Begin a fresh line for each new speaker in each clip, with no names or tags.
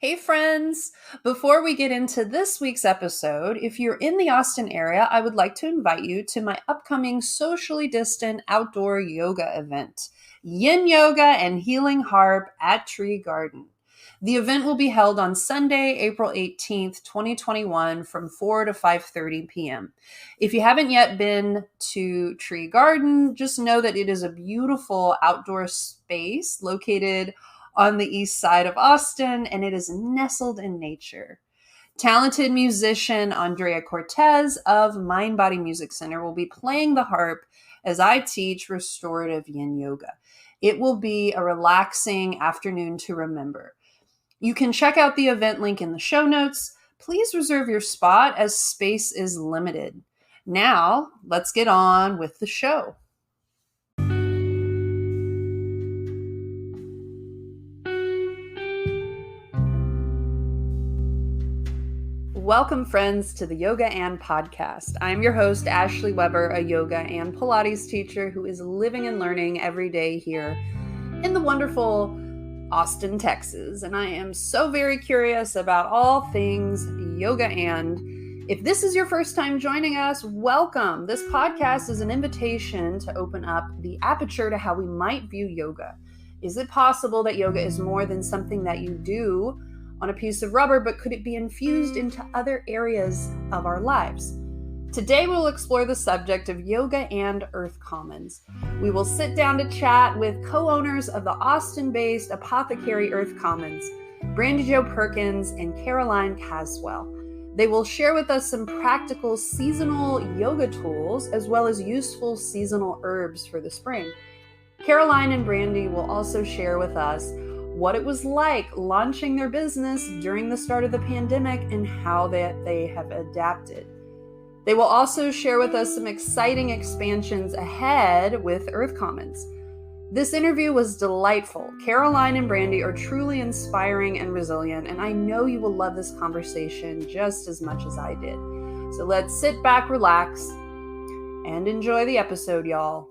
Hey friends! Before we get into this week's episode, if you're in the Austin area, I would like to invite you to my upcoming socially distant outdoor yoga event, Yin Yoga and Healing Harp at Tree Garden. The event will be held on Sunday, April 18th, 2021 from 4 to 5:30 p.m. If you haven't yet been to Tree Garden, just know that it is a beautiful outdoor space located on the east side of Austin, and it is nestled in nature. Talented musician Andrea Cortez of Mind Body Music Center will be playing the harp as I teach restorative yin yoga. It will be a relaxing afternoon to remember. You can check out the event link in the show notes. Please reserve your spot as space is limited. Now, let's get on with the show. Welcome, friends, to the Yoga and Podcast. I'm your host, Ashley Weber, a yoga and Pilates teacher who is living and learning every day here in the wonderful Austin, Texas. And I am so very curious about all things yoga. And if this is your first time joining us, welcome. This podcast is an invitation to open up the aperture to how we might view yoga. Is it possible that yoga is more than something that you do on a piece of rubber, but could it be infused into other areas of our lives? Today, we'll explore the subject of yoga and Earth Commons. We will sit down to chat with co-owners of the Austin-based Apothecary Earth Commons, Brandy Jo Perkins and Caroline Caswell. They will share with us some practical seasonal yoga tools, as well as useful seasonal herbs for the spring. Caroline and Brandy will also share with us what it was like launching their business during the start of the pandemic and how they have adapted. They will also share with us some exciting expansions ahead with Earth Commons. This interview was delightful. Caroline and Brandy are truly inspiring and resilient, and I know you will love this conversation just as much as I did. So let's sit back, relax, and enjoy the episode, y'all.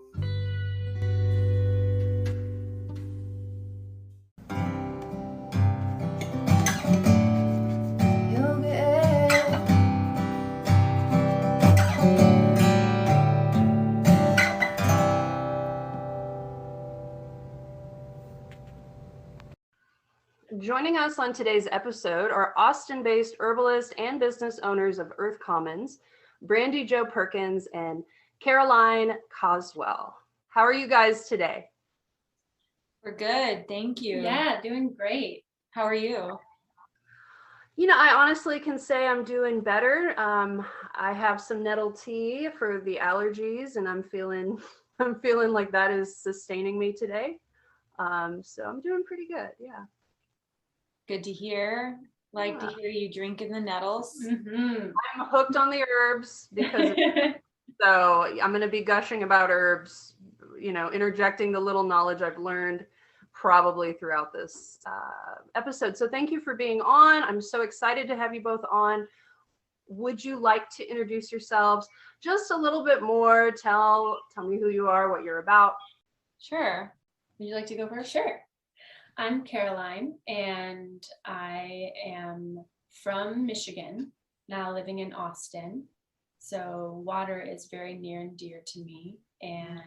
Joining us on today's episode are Austin-based herbalist and business owners of Earth Commons, Brandy Jo Perkins and Caroline Caswell. How are you guys today?
We're good, thank you.
Yeah, doing great. How are you?
You know, I honestly can say I'm doing better. I have some nettle tea for the allergies, and I'm feeling like that is sustaining me today. So I'm doing pretty good. Yeah.
Good to hear. Like to hear you drinking the nettles.
Mm-hmm.
I'm hooked on the herbs because so I'm going to be gushing about herbs, you know, interjecting the little knowledge I've learned probably throughout this episode. So thank you for being on. I'm so excited to have you both on. Would you like to introduce yourselves just a little bit more? Tell me who you are, what you're about.
Sure. Would you like to go first?
Sure. I'm Caroline, and I am from Michigan, now living in Austin. So water is very near and dear to me. And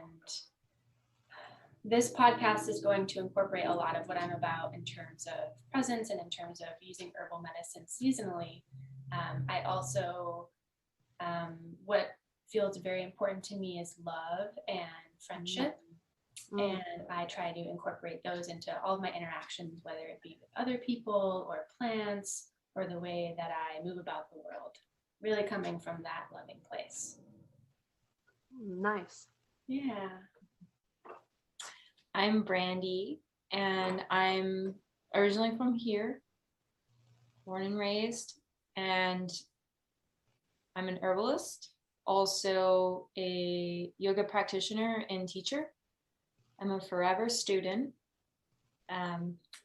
this podcast is going to incorporate a lot of what I'm about in terms of presence and in terms of using herbal medicine seasonally. I also, what feels very important to me is love and friendship. And I try to incorporate those into all of my interactions, whether it be with other people or plants or the way that I move about the world, really coming from that loving place.
Nice.
Yeah. I'm Brandy, and I'm originally from here, born and raised, and I'm an herbalist, also a yoga practitioner and teacher. I'm a forever student,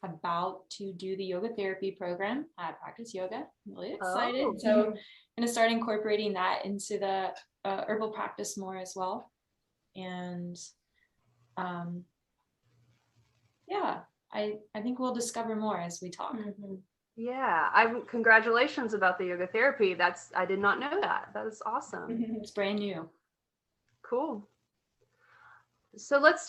about to do the yoga therapy program. I practice yoga. I'm really excited. So I'm going to start incorporating that into the herbal practice more as well. And yeah, I think we'll discover more as we talk.
Mm-hmm.
Yeah, congratulations about the yoga therapy. I did not know that. That is awesome.
It's brand new.
Cool. So let's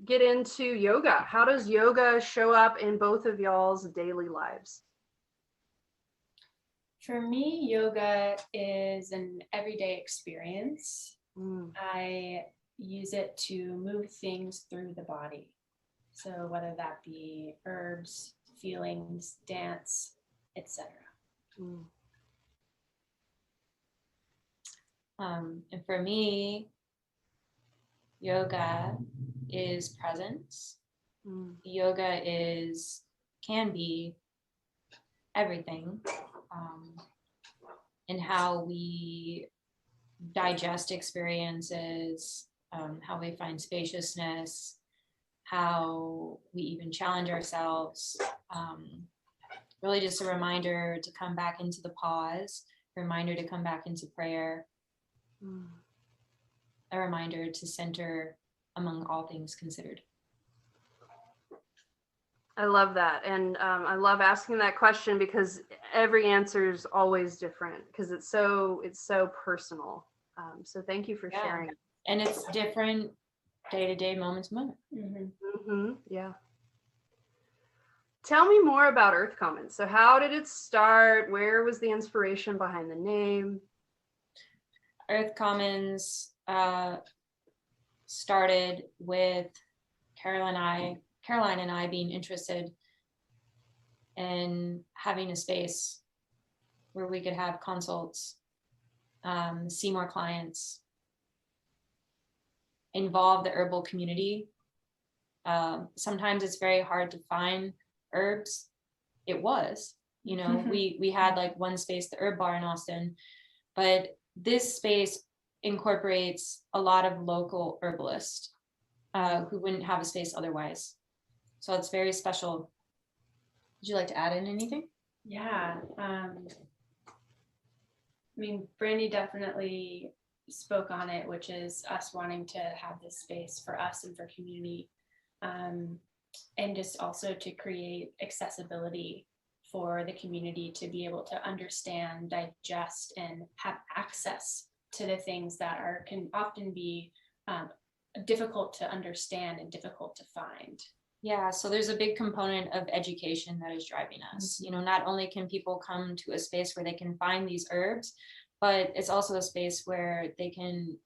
get into yoga. How does yoga show up in both of y'all's daily lives?
For me, yoga is an everyday experience. I use it to move things through the body. So whether that be herbs, feelings, dance, etc.
And for me, yoga is presence. Yoga can be everything, in how we digest experiences, how we find spaciousness, how we even challenge ourselves. Really just a reminder to come back into the pause, a reminder to come back into prayer, a reminder to center among all things considered.
I love that. And I love asking that question because every answer is always different because it's so personal. So thank you for sharing.
And it's different day to day, moment to moment.
Yeah. Tell me more about Earth Commons. So how did it start? Where was the inspiration behind the name?
Earth Commons started with Caroline and I being interested in having a space where we could have consults, see more clients, involve the herbal community. Sometimes it's very hard to find herbs. It was, we had like one space, the Herb Bar in Austin, but this space incorporates a lot of local herbalists who wouldn't have a space otherwise. So it's very special. Would you like to add in anything?
Yeah. Brandy definitely spoke on it, which is us wanting to have this space for us and for community, and just also to create accessibility for the community to be able to understand, digest, and have access to the things that can often be difficult to understand and difficult to find.
Yeah, so there's a big component of education that is driving us. Not only can people come to a space where they can find these herbs, but it's also a space where they can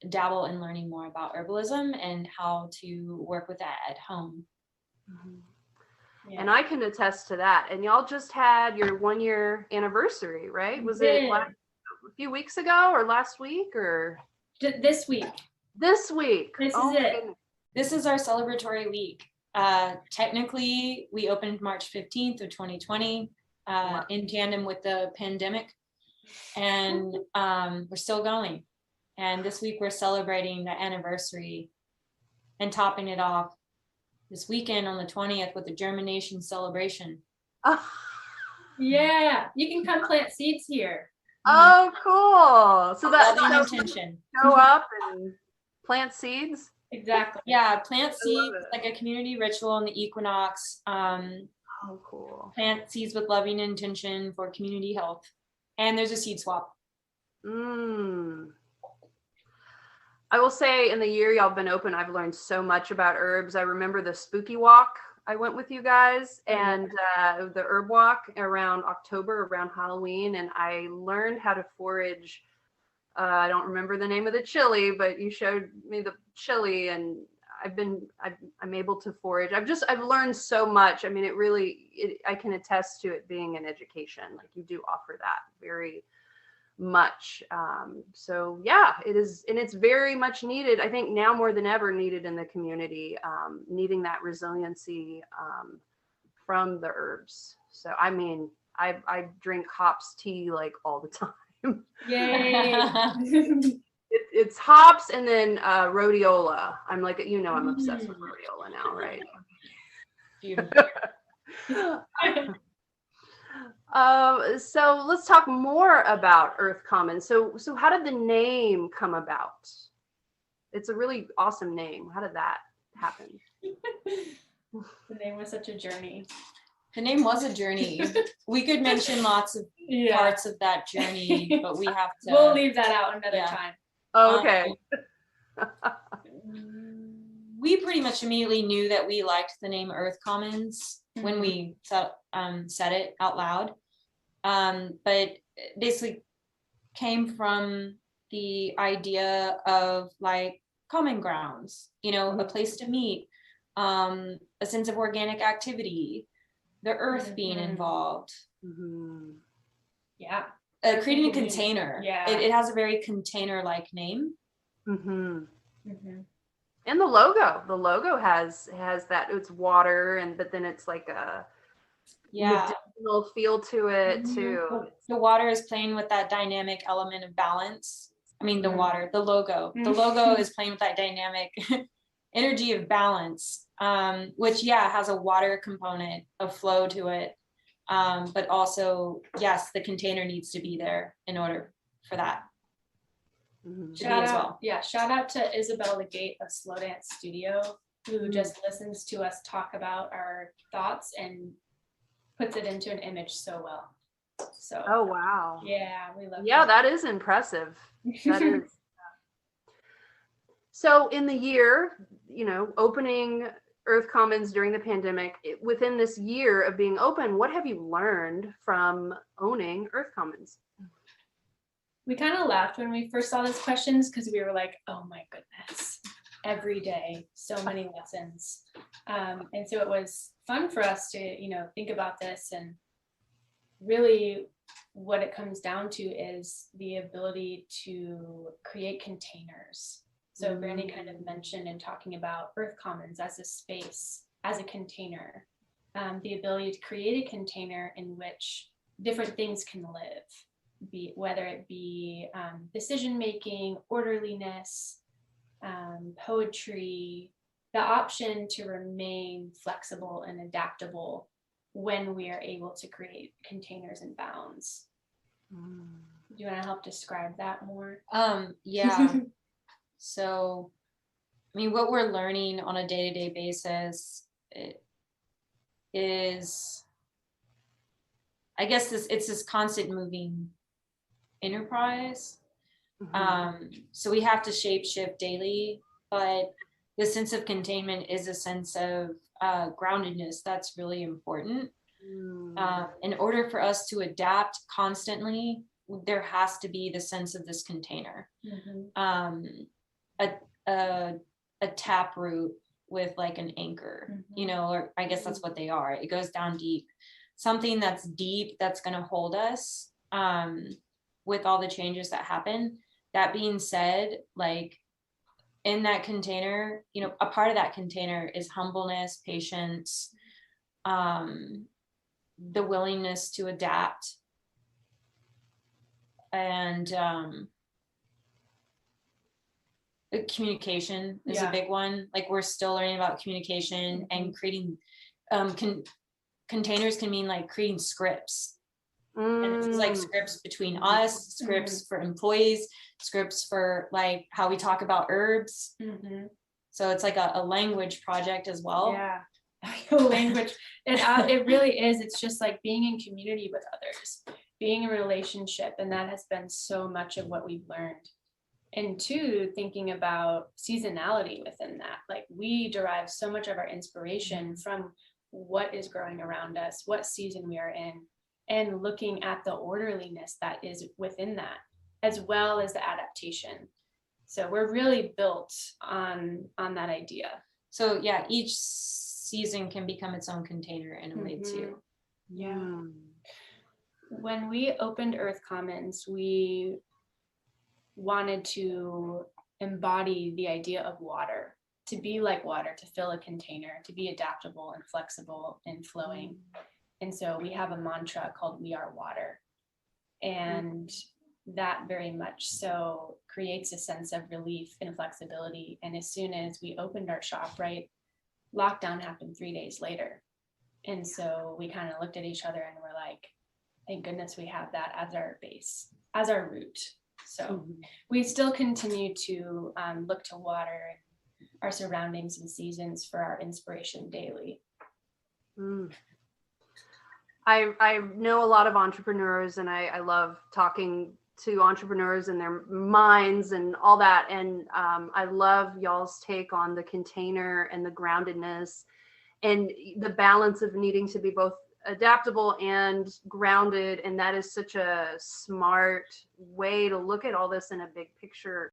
dabble in learning more about herbalism and how to work with that at home.
Yeah. And I can attest to that. And y'all just had your 1-year anniversary, right? Was it a few weeks ago or last week or?
This week.
This week.
This is it.
This is our celebratory week. Technically, we opened March 15th of 2020 in tandem with the pandemic. And we're still going. And this week we're celebrating the anniversary and topping it off this weekend on the 20th with the germination celebration.
Yeah, you can come plant seeds here.
Oh, cool. So that's
intention.
Go up and plant seeds.
Exactly.
Yeah, plant seeds like a community ritual on the equinox.
Oh, cool.
Plant seeds with loving intention for community health. And there's a seed swap.
I will say in the year y'all been open, I've learned so much about herbs. I remember the spooky walk I went with you guys and the herb walk around October, around Halloween. And I learned how to forage. I don't remember the name of the chili, but you showed me the chili and I'm able to forage. I've learned so much. I mean, I can attest to it being an education. Like you do offer that very much. So yeah, it is. And it's very much needed. I think now more than ever needed in the community, needing that resiliency from the herbs. So, I mean, I drink hops tea like all the time.
Yay.
It's hops and then rhodiola. I'm like, I'm obsessed with rhodiola now, right? So let's talk more about Earth Commons. So how did the name come about? It's a really awesome name. How did that happen?
The name was such a journey.
The name was a journey. We could mention lots of parts of that journey, but we have to.
We'll leave that out another time.
Oh, okay.
We pretty much immediately knew that we liked the name Earth Commons when we said it out loud. But basically came from the idea of like common grounds, you know, a place to meet, a sense of organic activity, the earth being involved.
Yeah.
Creating a container.
Yeah.
It has a very container-like name.
And the logo has that, it's water, but then it's like a medicinal feel to it too.
The water is playing with that dynamic element of balance. I mean, the logo is playing with that dynamic energy of balance, which has a water component, a flow to it. But also, yes, the container needs to be there in order for that.
Shout out to Isabel the Gate of Slow Dance Studio, who just listens to us talk about our thoughts and puts it into an image so well. So
oh wow.
Yeah, we love
that is impressive. That is. So in the year, you know, opening Earth Commons during the pandemic, within this year of being open, what have you learned from owning Earth Commons?
We kind of laughed when we first saw those questions because we were like, oh my goodness, every day, so many lessons. And so it was fun for us to, you know, think about this, and really what it comes down to is the ability to create containers. So Brandy kind of mentioned in talking about Earth Commons as a space, as a container, the ability to create a container in which different things can live, whether it be decision-making, orderliness, poetry, the option to remain flexible and adaptable when we are able to create containers and bounds. Do you want to help describe that more?
So, I mean, what we're learning on a day-to-day basis is, I guess it's this constant moving enterprise. So we have to shape shift daily, but the sense of containment is a sense of groundedness that's really important. In order for us to adapt constantly, there has to be the sense of this container. A tap root with like an anchor, you know, or I guess that's what they are. It goes down deep. Something that's deep, that's going to hold us with all the changes that happen. That being said, like in that container, you know, a part of that container is humbleness, patience, the willingness to adapt, and communication is a big one. Like we're still learning about communication and creating containers can mean like creating scripts. And it's like scripts between us, scripts for employees, scripts for like how we talk about herbs. So it's like a language project as well.
Language. It really is. It's just like being in community with others, being in a relationship. And that has been so much of what we've learned. And two, thinking about seasonality within that. Like we derive so much of our inspiration from what is growing around us, what season we are in, and looking at the orderliness that is within that, as well as the adaptation. So we're really built on that idea.
So yeah, each season can become its own container in a way too.
When we opened Earth Commons, we wanted to embody the idea of water, to be like water, to fill a container, to be adaptable and flexible and flowing. And so we have a mantra called "We Are Water." And that very much so creates a sense of relief and flexibility. And as soon as we opened our shop, right, lockdown happened 3 days later. And so we kind of looked at each other and we're like, thank goodness we have that as our base, as our root. So we still continue to look to water and our surroundings and seasons for our inspiration daily.
I know a lot of entrepreneurs, and I love talking to entrepreneurs and their minds and all that. And I love y'all's take on the container and the groundedness and the balance of needing to be both adaptable and grounded. And that is such a smart way to look at all this in a big picture.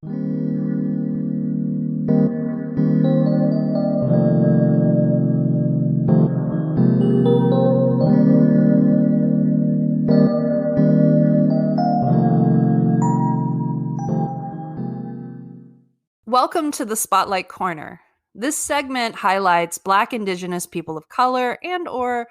Welcome to the Spotlight Corner. This segment highlights Black, Indigenous, people of color, and or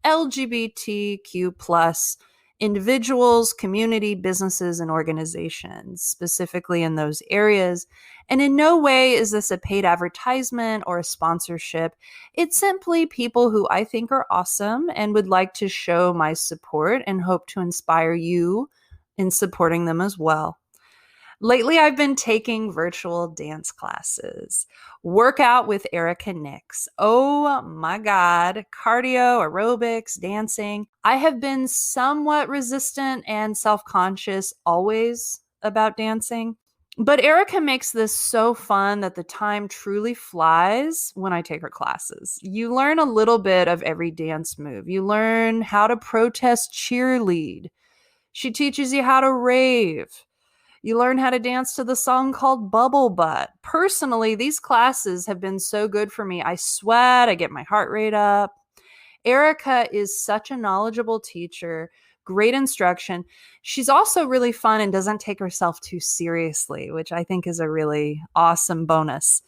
LGBTQ plus individuals, community, businesses, and organizations, specifically in those areas. And in no way is this a paid advertisement or a sponsorship. It's simply people who I think are awesome and would like to show my support and hope to inspire you in supporting them as well. Lately, I've been taking virtual dance classes. Workout with Erica Nix. Oh my God. Cardio, aerobics, dancing. I have been somewhat resistant and self-conscious always about dancing. But Erica makes this so fun that the time truly flies when I take her classes. You learn a little bit of every dance move. You learn how to protest cheerlead. She teaches you how to rave. You learn how to dance to the song called Bubble Butt. Personally, these classes have been so good for me. I sweat, I get my heart rate up. Erica is such a knowledgeable teacher, great instruction. She's also really fun and doesn't take herself too seriously, which I think is a really awesome bonus.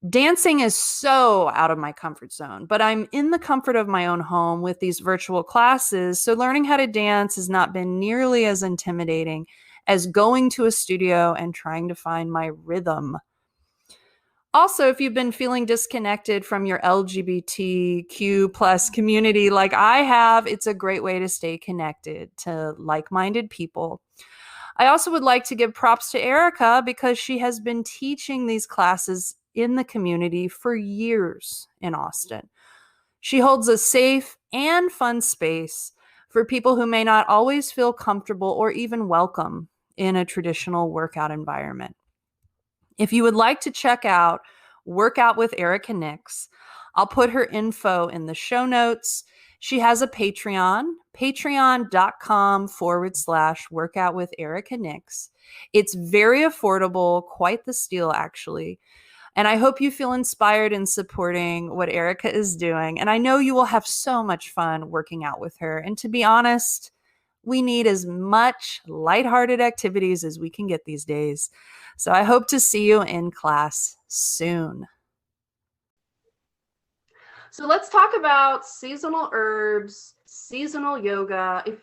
Dancing is so out of my comfort zone, but I'm in the comfort of my own home with these virtual classes, so learning how to dance has not been nearly as intimidating as going to a studio and trying to find my rhythm. Also, if you've been feeling disconnected from your LGBTQ plus community like I have, it's a great way to stay connected to like-minded people. I also would like to give props to Erica because she has been teaching these classes in the community for years in Austin. She holds a safe and fun space for people who may not always feel comfortable or even welcome in a traditional workout environment. If you would like to check out Workout with Erica Nix, I'll put her info in the show notes. She has a Patreon, patreon.com/workout with Erica Nix. It's very affordable, quite the steal actually. And I hope you feel inspired in supporting what Erica is doing. And I know you will have so much fun working out with her. And to be honest, we need as much lighthearted activities as we can get these days. So I hope to see you in class soon. So let's talk about seasonal herbs, seasonal yoga. If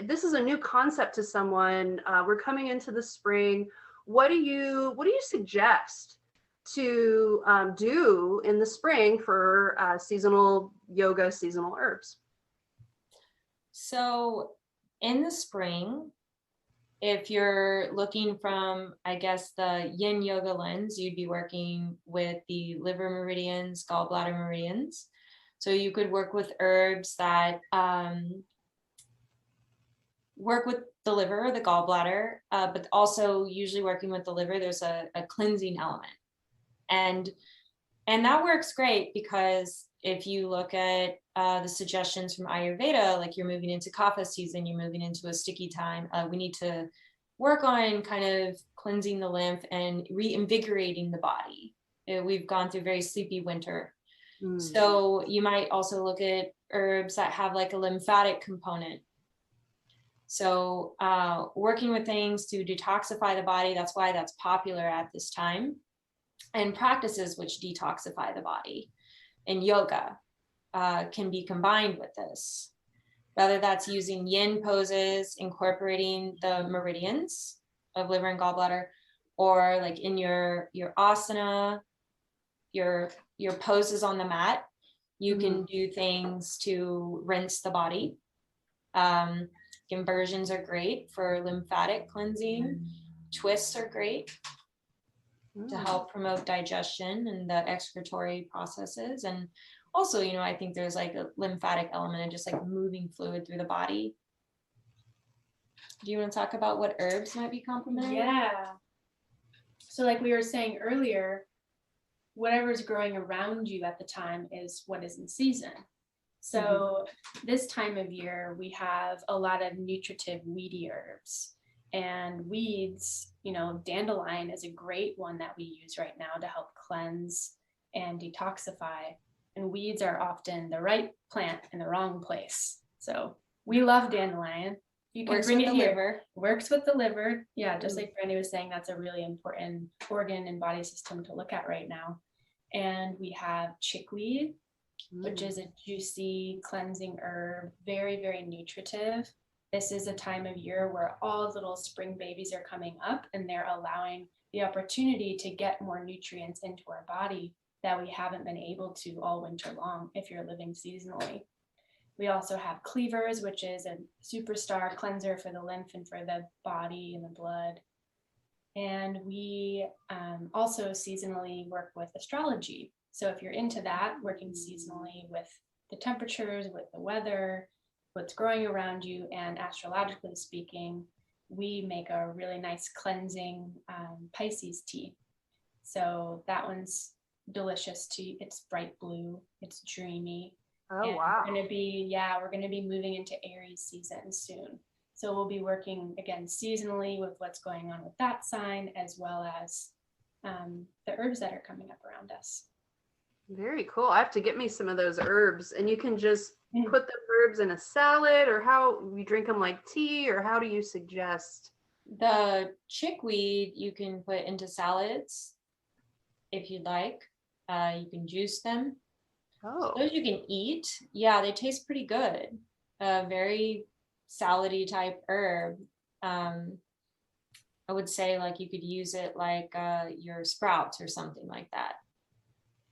this is a new concept to someone, we're coming into the spring. What do you suggest to do in the spring for seasonal yoga, seasonal herbs?
So in the spring, if you're looking from, I guess, the yin yoga lens, you'd be working with the liver meridians, gallbladder meridians. So you could work with herbs that work with the liver, the gallbladder, but also usually working with the liver, there's a cleansing element. And that works great because if you look at the suggestions from Ayurveda, like you're moving into kapha season, you're moving into a sticky time, we need to work on kind of cleansing the lymph and reinvigorating the body. We've gone through a very sleepy winter. So you might also look at herbs that have like a lymphatic component. So working with things to detoxify the body, that's why that's popular at this time. And practices which detoxify the body. And yoga can be combined with this, whether that's using yin poses, incorporating the meridians of liver and gallbladder, or like in your asana, your poses on the mat, you can do things to rinse the body. Inversions are great for lymphatic cleansing. Twists are great to help promote digestion and the excretory processes. And also, you know, I think there's like a lymphatic element and just like moving fluid through the body. Do you want to talk about what herbs might be complementary?
Yeah. So like we were saying earlier, whatever's growing around you at the time is what is in season. So this time of year, we have a lot of nutritive weedy herbs and weeds. You know, dandelion is a great one that we use right now to help cleanse and detoxify. And weeds are often the right plant in the wrong place. So we love dandelion. You can bring it here. Works with the liver. Yeah, just like Brandy was saying, that's a really important organ and body system to look at right now. And we have chickweed, which is a juicy cleansing herb, very, very nutritive. This is a time of year where all little spring babies are coming up and they're allowing the opportunity to get more nutrients into our body that we haven't been able to all winter long if you're living seasonally. We also have cleavers, which is a superstar cleanser for the lymph and for the body and the blood. And we also seasonally work with astrology. So if you're into that, working seasonally with the temperatures, with the weather, what's growing around you, and astrologically speaking, we make a really nice cleansing Pisces tea. So that one's delicious tea. It's bright blue, it's dreamy.
Oh,
and
wow.
we're gonna be moving into Aries season soon. So we'll be working again seasonally with what's going on with that sign, as well as the herbs that are coming up around us.
Very cool. I have to get me some of those herbs. And you can just put the herbs in a salad, or how you drink them like tea, or how do you suggest?
The chickweed you can put into salads if you'd like. You can juice them.
Oh,
Those you can eat. Yeah, they taste pretty good. Very salady type herb. I would say like you could use it like your sprouts or something like that.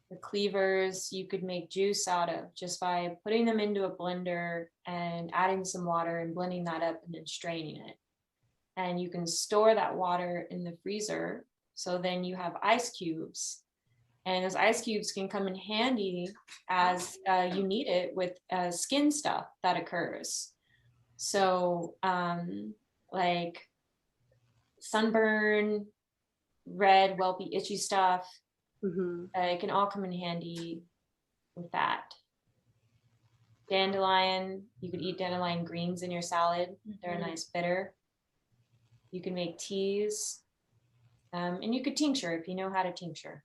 The cleavers you could make juice out of just by putting them into a blender and adding some water and blending that up and then straining it. And you can store that water in the freezer. So then you have ice cubes. And those ice cubes can come in handy as you need it with skin stuff that occurs. So like sunburn, red, whelpy, itchy stuff, it can all come in handy with that. Dandelion, you could eat dandelion greens in your salad. They're a nice bitter. You can make teas, and you could tincture if you know how to tincture.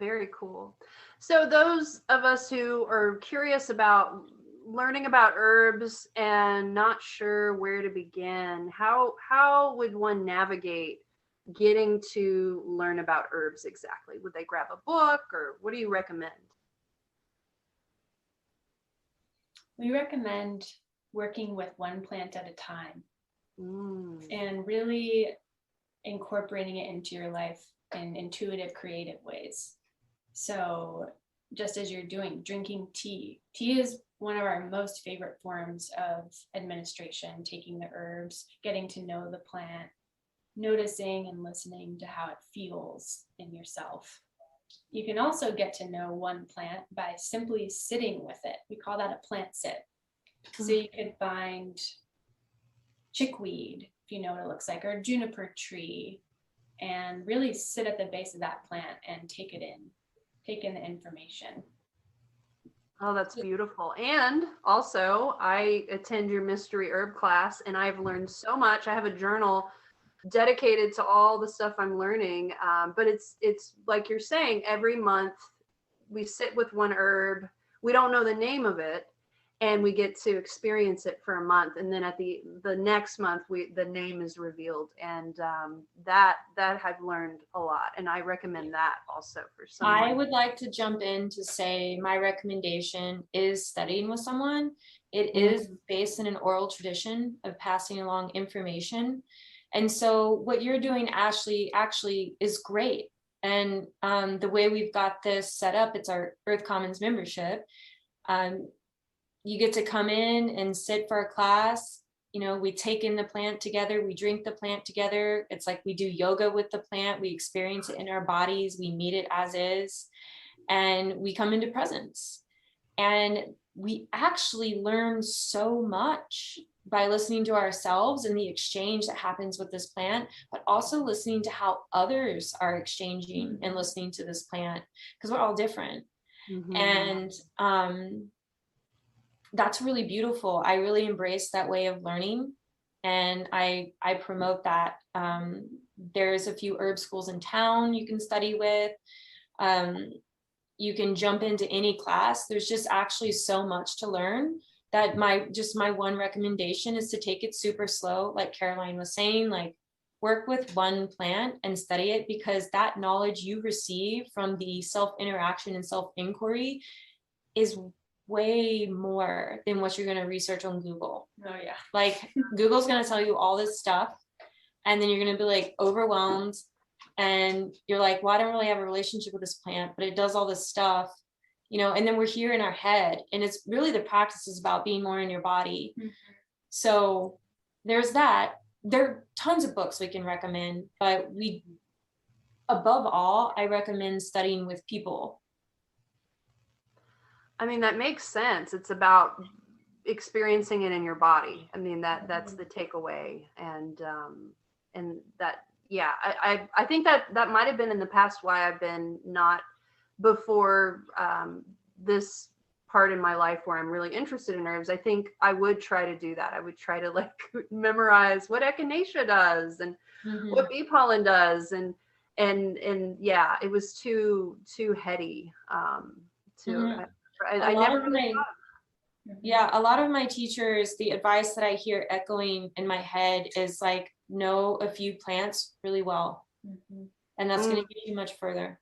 very cool. So those of us who are curious about learning about herbs and not sure where to begin, how would one navigate getting to learn about herbs exactly? Would they grab a book, or what do you recommend?
We recommend working with one plant at a time and really incorporating it into your life in intuitive, creative ways. So just as you're drinking tea. Tea is one of our most favorite forms of administration, taking the herbs, getting to know the plant, noticing and listening to how it feels in yourself. You can also get to know one plant by simply sitting with it. We call that a plant sit. So you could find chickweed, if you know what it looks like, or juniper tree, and really sit at the base of that plant and take in the information.
Oh, that's beautiful. And also, I attend your mystery herb class, and I've learned so much. I have a journal dedicated to all the stuff I'm learning. But it's like you're saying, every month we sit with one herb. We don't know the name of it, and we get to experience it for a month. And then at the next month, the name is revealed. And that I've learned a lot. And I recommend that also for someone.
I would like to jump in to say my recommendation is studying with someone. It is based in an oral tradition of passing along information. And so what you're doing, Ashley, actually is great. And the way we've got this set up, it's our Earth Commons membership. You get to come in and sit for a class. You know, we take in the plant together, we drink the plant together. It's like we do yoga with the plant, we experience it in our bodies, we meet it as is. and we come into presence. And we actually learn so much by listening to ourselves and the exchange that happens with this plant, but also listening to how others are exchanging and listening to this plant, because we're all different. And that's really beautiful. I really embrace that way of learning, and I promote that. There's a few herb schools in town you can study with. You can jump into any class. There's just actually so much to learn that my one recommendation is to take it super slow. Like Caroline was saying, like work with one plant and study it, because that knowledge you receive from the self-interaction and self-inquiry is way more than what you're going to research on Google.
Oh yeah.
Like Google's going to tell you all this stuff, and then you're going to be like overwhelmed, and you're like, well, I don't really have a relationship with this plant, but it does all this stuff, you know. And then we're here in our head, and it's really the practice is about being more in your body. So there's that. There are tons of books we can recommend, but above all, I recommend studying with people.
I mean, that makes sense. It's about experiencing it in your body. I mean, that's the takeaway. And that, yeah, I think that might have been in the past why I've been not before this part in my life where I'm really interested in herbs. I think I would try to do that. I would try to like memorize what echinacea does and what bee pollen does. And yeah, it was too heady I never really
a lot of my teachers, the advice that I hear echoing in my head is like, know a few plants really well. And that's going to get you much further.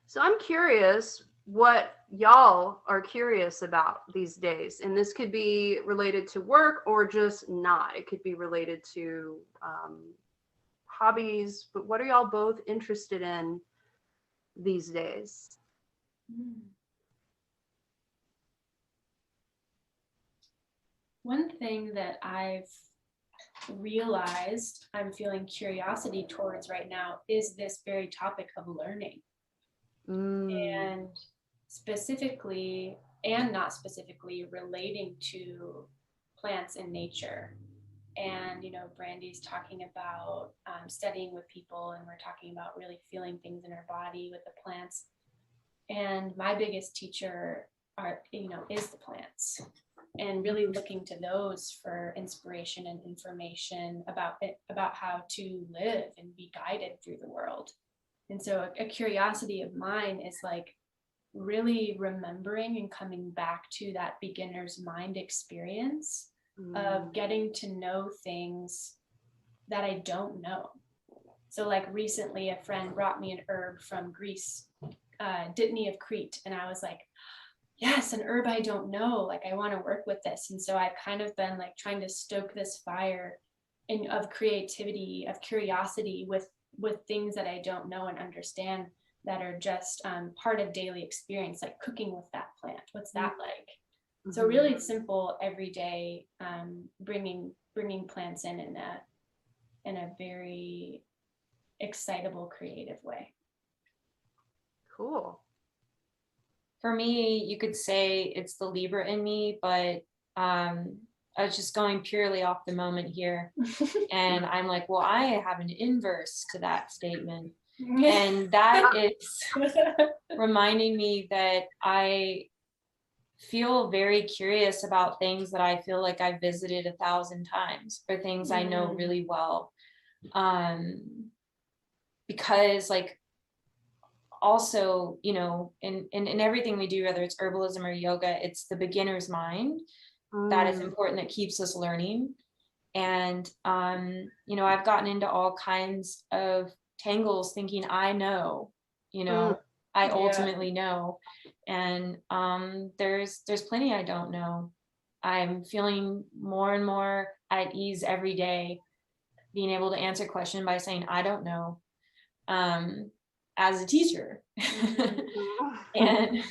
So I'm curious what y'all are curious about these days. And this could be related to work or just not. It could be related to hobbies, but what are y'all both interested in these days?
One thing that I've realized I'm feeling curiosity towards right now is this very topic of learning. And specifically and not specifically relating to plants and nature. And, you know, Brandy's talking about studying with people, and we're talking about really feeling things in our body with the plants. And my biggest teacher is the plants, and really looking to those for inspiration and information about how to live and be guided through the world. And so a curiosity of mine is like really remembering and coming back to that beginner's mind experience of getting to know things that I don't know. So like recently a friend brought me an herb from Greece, Dittany of Crete, and I was like, yes, an herb I don't know, like I want to work with this. And so I've kind of been like trying to stoke this fire of creativity, of curiosity with things that I don't know and understand that are just part of daily experience, like cooking with that plant. What's that like? So really simple, everyday, bringing plants in a very excitable, creative way.
Cool.
For me, you could say it's the Libra in me, but I was just going purely off the moment here. And I'm like, well, I have an inverse to that statement. And that is reminding me that I feel very curious about things that I feel like I've visited 1,000 times, or things I know really well. Because like, also, you know, in everything we do, whether it's herbalism or yoga, it's the beginner's mind that is important, that keeps us learning. And, you know, I've gotten into all kinds of tangles thinking I know, you know, I ultimately know. And there's plenty I don't know. I'm feeling more and more at ease every day, being able to answer a question by saying, I don't know. As a teacher. And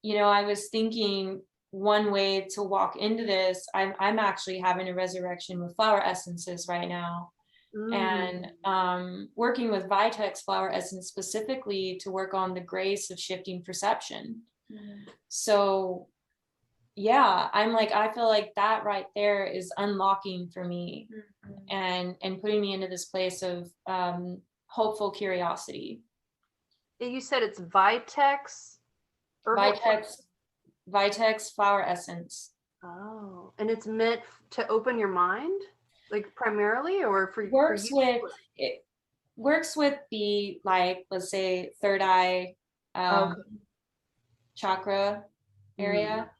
you know, I was thinking one way to walk into this, I'm actually having a resurrection with flower essences right now. and working with Vitex flower essence specifically to work on the grace of shifting perception. So yeah, I'm like, I feel like that right there is unlocking for me and putting me into this place of hopeful curiosity.
You said it's Vitex?
Vitex flower essence.
Oh, and it's meant to open your mind, like primarily, or for
Works
you?
It works with the, like, let's say third eye chakra area.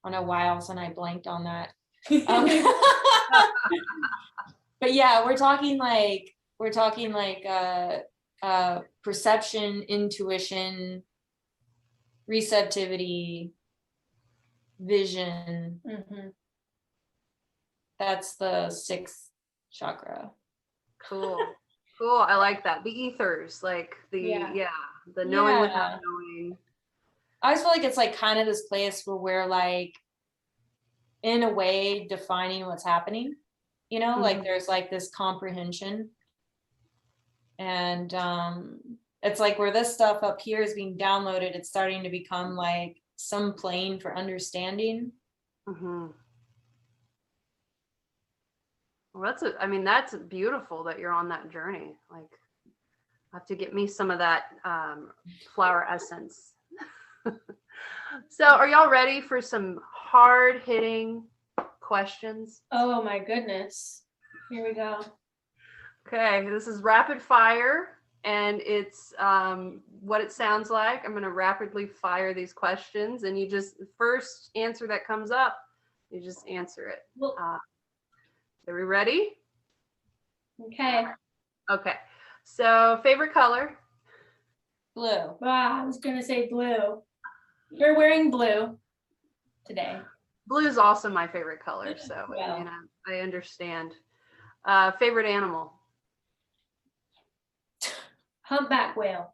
I don't know why all of a sudden I blanked on that. But yeah, we're talking like perception, intuition, receptivity, vision. That's the sixth chakra.
Cool. I like that. The ethers, like the knowing without knowing.
I always feel like it's like kind of this place where we're like, in a way, defining what's happening, you know, like there's like this comprehension. And it's like where this stuff up here is being downloaded, it's starting to become like some plane for understanding.
Well, that's beautiful that you're on that journey. Like, I have to get me some of that flower essence. So are y'all ready for some hard-hitting questions?
Oh my goodness. Here we go.
Okay, this is rapid fire, and it's what it sounds like. I'm going to rapidly fire these questions, and you just, first answer that comes up, you just answer it. Are we ready?
Okay.
Okay, so favorite color?
Blue.
I was going to say blue. You're wearing blue today.
Blue is also my favorite color, so I understand. Favorite animal?
Humpback whale.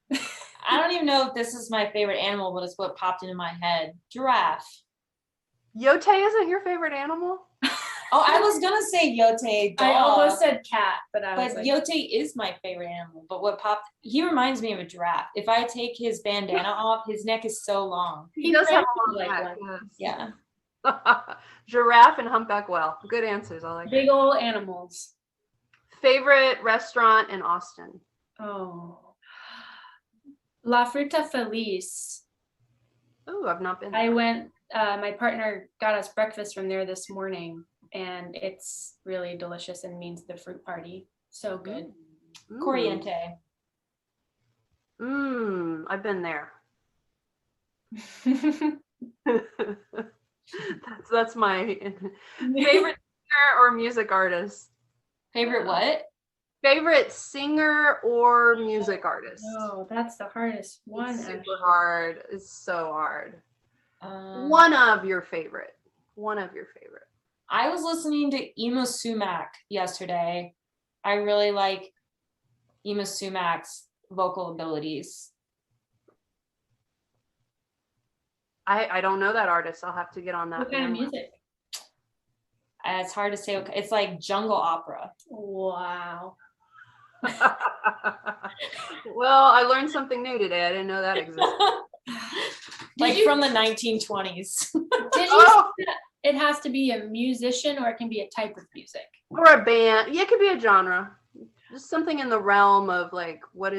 I don't even know if this is my favorite animal, but it's what popped into my head. Giraffe.
Yote isn't your favorite animal?
Oh, I was gonna say Yote.
I almost said cat, but
Yote is my favorite animal. But what popped? He reminds me of a giraffe. If I take his bandana off, his neck is so long.
He does have a long neck.
Yes.
Yeah. Giraffe and humpback whale. Good answers. I like
big old animals.
Favorite restaurant in Austin?
Oh, La Fruta Feliz.
Oh, I've not been there.
I went. My partner got us breakfast from there this morning, and it's really delicious and means the fruit party. So good.
Corriente.
I've been there. that's my favorite singer or music artist.
Favorite what?
Favorite singer or music artist.
Oh, that's the hardest one.
It's super hard. It's so hard. One of your favorite.
I was listening to Ema Sumac yesterday. I really like Ema Sumac's vocal abilities.
I don't know that artist. I'll have to get on that.
What kind of music?
It's hard to say. It's like jungle opera.
Wow.
Well, I learned something new today. I didn't know that existed.
From the 1920s.
Did you say that it has to be a musician, or it can be a type of music?
Or a band. Yeah, it could be a genre. Just something in the realm of like what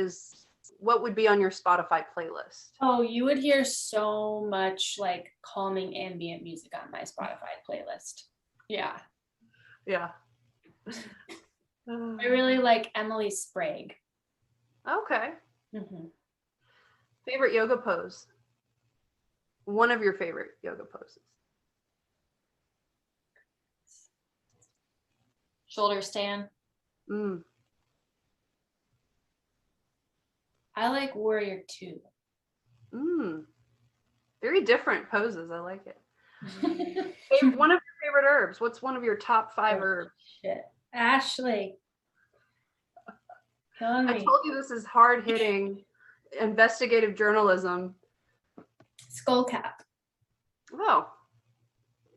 would be on your Spotify playlist?
Oh, you would hear so much like calming ambient music on my Spotify playlist. Yeah.
Yeah.
I really like Emily Sprague.
Okay. Favorite yoga pose? One of your favorite yoga poses?
Shoulder stand.
I like Warrior 2.
Very different poses. I like it. One of your favorite herbs. What's one of your top 5 herbs?
Shit. Ashley. Killing me.
I told you this is hard-hitting investigative journalism.
Skullcap.
Oh.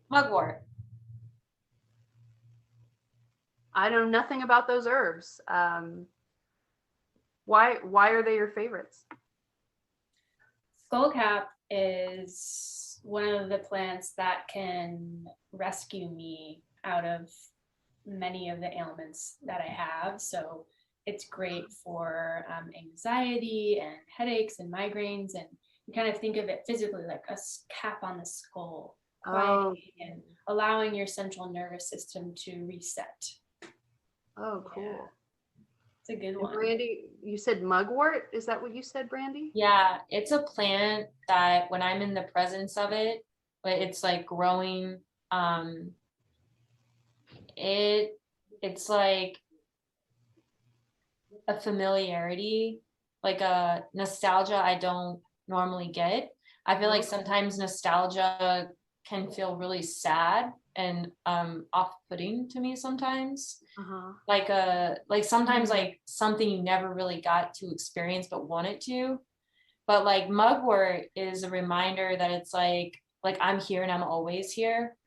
Mugwort.
I know nothing about those herbs. Why are they your favorites?
Skullcap is one of the plants that can rescue me out of many of the ailments that I have. So it's great for anxiety and headaches and migraines, and you kind of think of it physically like a cap on the skull, quieting and allowing your central nervous system to reset.
Oh, cool.
Yeah. It's a good one.
Brandy, you said mugwort? Is that what you said, Brandy?
Yeah, it's a plant that when I'm in the presence of it, but it's like growing, it's like a familiarity, like a nostalgia I don't normally get. I feel like sometimes nostalgia can feel really sad and off-putting to me sometimes. Like sometimes like something you never really got to experience but wanted to. But like mugwort is a reminder that it's like I'm here and I'm always here.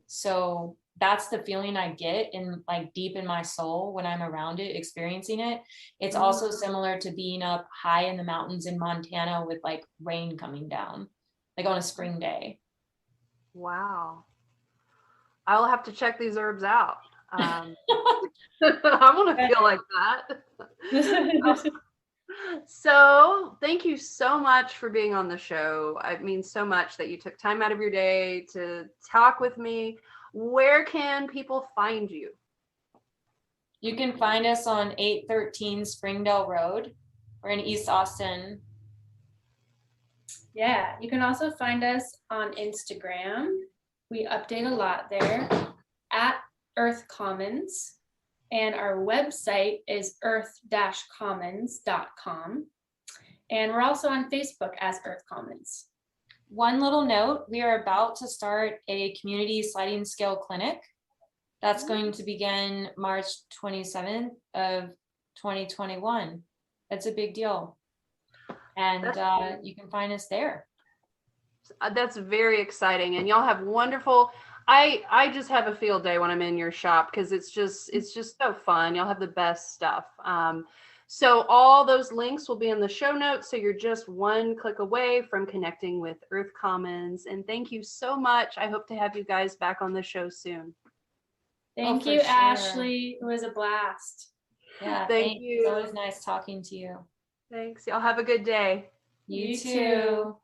So that's the feeling I get in like deep in my soul when I'm around it, experiencing it. It's also similar to being up high in the mountains in Montana with like rain coming down, like on a spring day.
Wow. I'll have to check these herbs out. I want to feel like that. So thank you so much for being on the show. It means so much that you took time out of your day to talk with me. Where can people find you?
You can find us on 813 Springdale Road. We're in East Austin.
Yeah, you can also find us on Instagram. We update a lot there at Earth Commons. And our website is earth-commons.com. And we're also on Facebook as Earth Commons.
One little note, we are about to start a community sliding scale clinic. That's going to begin March 27th of 2021. That's a big deal. And you can find us there.
That's very exciting. And y'all have wonderful, I just have a field day when I'm in your shop because it's just so fun. Y'all have the best stuff. So all those links will be in the show notes. So you're just one click away from connecting with Earth Commons. And thank you so much. I hope to have you guys back on the show soon.
Thank you, sure. Ashley. It was a blast.
Yeah, thank you. It's always nice talking to you.
Thanks. Y'all have a good day.
You too.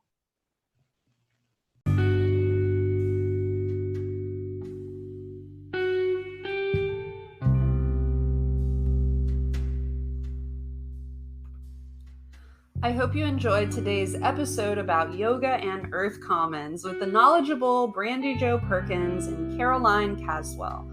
I hope you enjoyed today's episode about yoga and Earth Commons with the knowledgeable Brandy Jo Perkins and Caroline Caswell.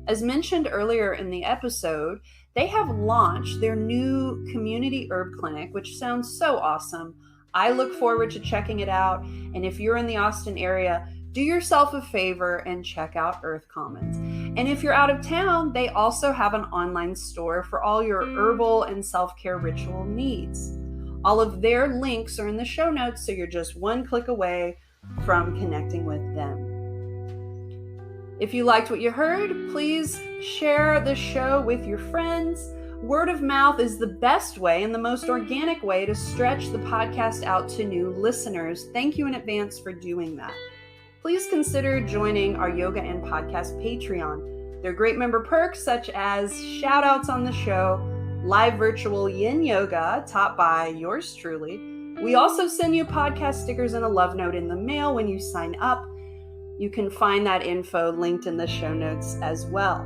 As mentioned earlier in the episode, they have launched their new community herb clinic, which sounds so awesome. I look forward to checking it out. And if you're in the Austin area, do yourself a favor and check out Earth Commons. And if you're out of town, they also have an online store for all your herbal and self-care ritual needs. All of their links are in the show notes, so you're just one click away from connecting with them. If you liked what you heard, please share the show with your friends. Word of mouth is the best way and the most organic way to stretch the podcast out to new listeners. Thank you in advance for doing that. Please consider joining our Yoga and Podcast Patreon. There are great member perks such as shout outs on the show, live virtual yin yoga taught by yours truly. We also send you podcast stickers and a love note in the mail when you sign up. You can find that info linked in the show notes as well.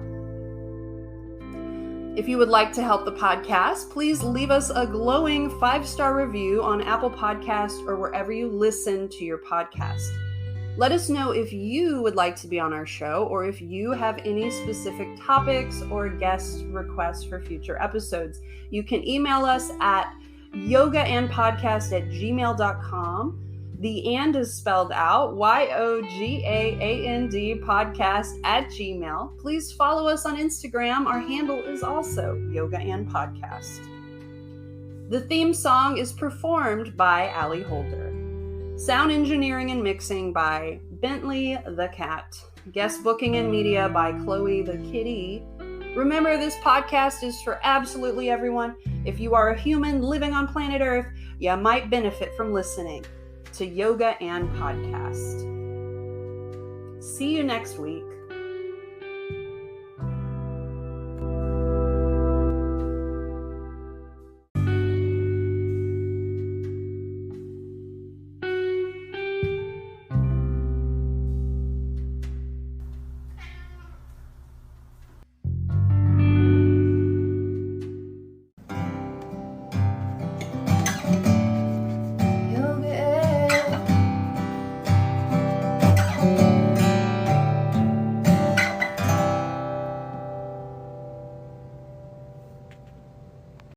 If you would like to help the podcast, please leave us a glowing 5-star review on Apple Podcasts or wherever you listen to your podcast. Let us know if you would like to be on our show or if you have any specific topics or guest requests for future episodes. You can email us at yogaandpodcast@gmail.com. The and is spelled out, YOGAAND podcast@gmail. Please follow us on Instagram. Our handle is also Yoga and Podcast. The theme song is performed by Allie Holder. Sound engineering and mixing by Bentley the Cat. Guest booking and media by Chloe the Kitty. Remember, this podcast is for absolutely everyone. If you are a human living on planet Earth, you might benefit from listening to Yoga and Podcast. See you next week.